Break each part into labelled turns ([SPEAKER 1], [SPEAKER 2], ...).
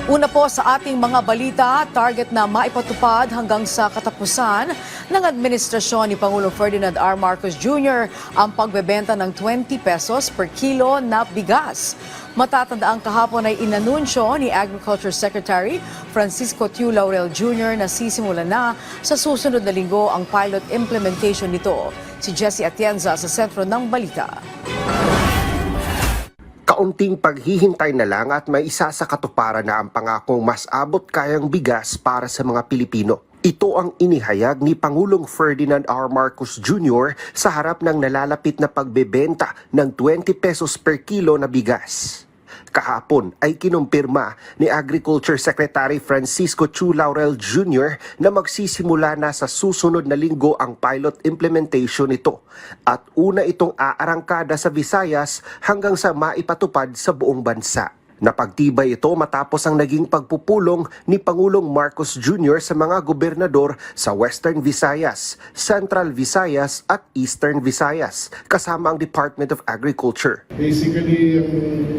[SPEAKER 1] Una po sa ating mga balita, target na maipatupad hanggang sa katapusan ng administrasyon ni Pangulong Ferdinand R. Marcos Jr. ang pagbebenta ng 20 pesos per kilo na bigas. Matatandaang kahapon ay inanunsyo ni Agriculture Secretary Francisco Tiu Laurel Jr. na sisimulan na sa susunod na linggo ang pilot implementation nito. Si Jessie Atienza sa sentro ng balita.
[SPEAKER 2] Kaunting paghihintay na lang at may isa sa katuparan na ang pangakong mas abot kayang bigas para sa mga Pilipino. Ito ang inihayag ni Pangulong Ferdinand R. Marcos Jr. sa harap ng nalalapit na pagbebenta ng 20 pesos per kilo na bigas. Kahapon ay kinumpirma ni Agriculture Secretary Francisco Tiu Laurel Jr. na magsisimula na sa susunod na linggo ang pilot implementation nito at una itong aarangkada sa Visayas hanggang sa maipatupad sa buong bansa. Napagtibay ito matapos ang naging pagpupulong ni Pangulong Marcos Jr. sa mga gobernador sa Western Visayas, Central Visayas at Eastern Visayas kasama ang Department of Agriculture.
[SPEAKER 3] Basically, yung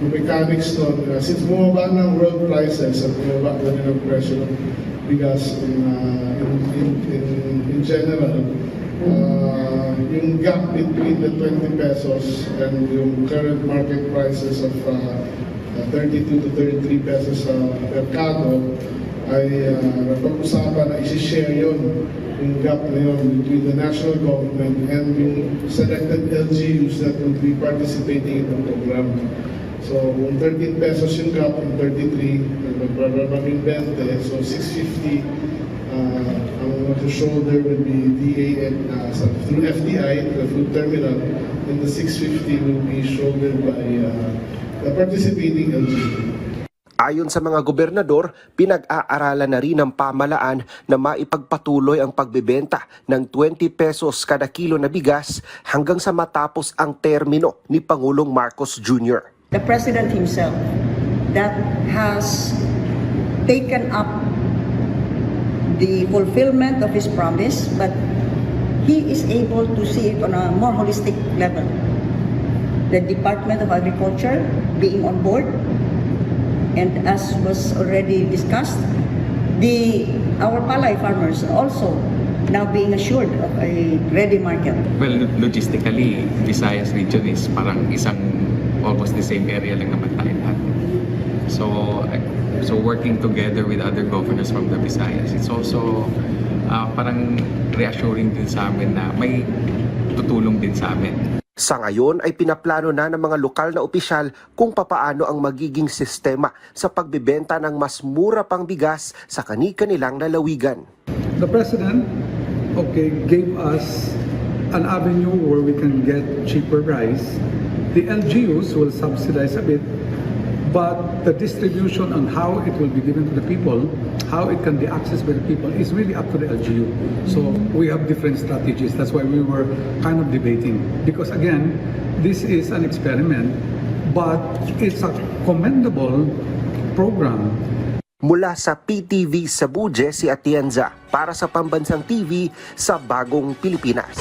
[SPEAKER 3] mechanics nun, since bumaba ng world prices at bumaba na rin ang presyo ng bigas in general, yung gap between the 20 pesos and yung current market prices of 32 to 33 pesos sa merkado ay napag-usapan na isi-share yun, yung gap na yun between the national government and yung selected LGUs that will be participating in the program. So kung 13 pesos yung gap, yung 33, magbabaraming 20, so 650 ang shoulder will be DA and through FDI, the food terminal, and the 650 will be shouldered by the participating LGU.
[SPEAKER 2] Ayon sa mga gobernador, pinag-aaralan na rin ng pamalaan na maipagpatuloy ang pagbebenta ng 20 pesos kada kilo na bigas hanggang sa matapos ang termino ni Pangulong Marcos Jr.
[SPEAKER 4] The President himself that has taken up the fulfillment of his promise, but he is able to see it on a more holistic level. The Department of Agriculture being on board, and as was already discussed, our palay farmers also now being assured of a ready market.
[SPEAKER 5] Well, logistically, Visayas region is parang almost the same area lang naman tayo lahat. So working together with other governors from the Visayas, it's also parang reassuring din sa amin na may tutulong din sa amin.
[SPEAKER 2] Sa ngayon ay pinaplano na ng mga lokal na opisyal kung papaano ang magiging sistema sa pagbebenta ng mas mura pang bigas sa kani-kanilang lalawigan.
[SPEAKER 6] The President gave us an avenue where we can get cheaper rice. The LGUs will subsidize a bit, but the distribution on how it will be given to the people, how it can be accessed by the people is really up to the LGU. So we have different strategies. That's why we were kind of debating. Because again, this is an experiment, but it's a commendable program.
[SPEAKER 2] Mula sa PTV Cebu, Jessie Atienza para sa Pambansang TV sa Bagong Pilipinas.